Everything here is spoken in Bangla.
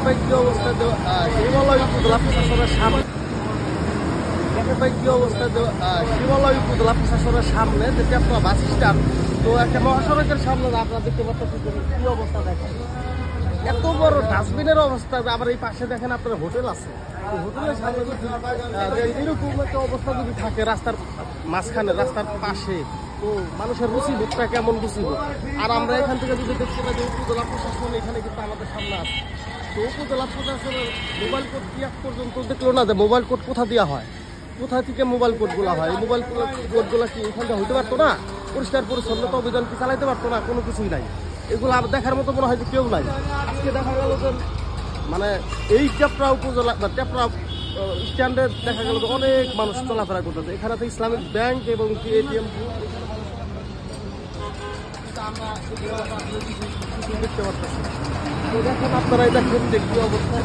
ভাই কি অবস্থা হিমালয় উপজেলা প্রশাসনের সামনে ভাই কি অবস্থা হিমালয় উপজেলা প্রশাসনের সামনে যেটা আপনার বাস স্ট্যান্ড, তো একটা মহাসড়কের সামনে আপনারা দেখতে পাচ্ছেন কি অবস্থা দেখেন, এত বড় ডাস্টবিনের অবস্থা। আবার এই পাশে দেখেন আপনার হোটেল আছে, হোটেলের সামনে এরকম একটা অবস্থা যদি থাকে রাস্তার মাঝখানে, রাস্তার পাশে, তো মানুষের রুচিবোধটা কেমন রুচিবোধ। আর আমরা এখান থেকে যদি দেখতে পাই যে উপজেলা প্রশাসন এখানে কিন্তু আমাদের সামনে আছে, তো উপজেলা প্রশাসনের মোবাইল কোড কি এক পর্যন্ত দেখলো না যে মোবাইল কোড কোথা দেওয়া হয়, কোথা থেকে মোবাইল কোডগুলো হয়, এই মোবাইল কোডগুলো কি এখানটা হইতে পারতো না, পরিষ্কার পরিচ্ছন্নতা অভিযান কি চালাইতে পারতো না, কোনো কিছুই নাই। এগুলো দেখার মতো মনে হয় যে কেউ নাই। আজকে দেখা গেল যে মানে এই টেপরা উপজেলা বা টেপরা স্ট্যান্ডে দেখা গেল যে অনেক মানুষ চলাফেরা করতেছে। এখানে তো ইসলামিক ব্যাংক এবং এটিএম আমরা দেখতে পাচ্ছি। তো দেখেন আপনারা এটা দেখতে কি অবস্থা।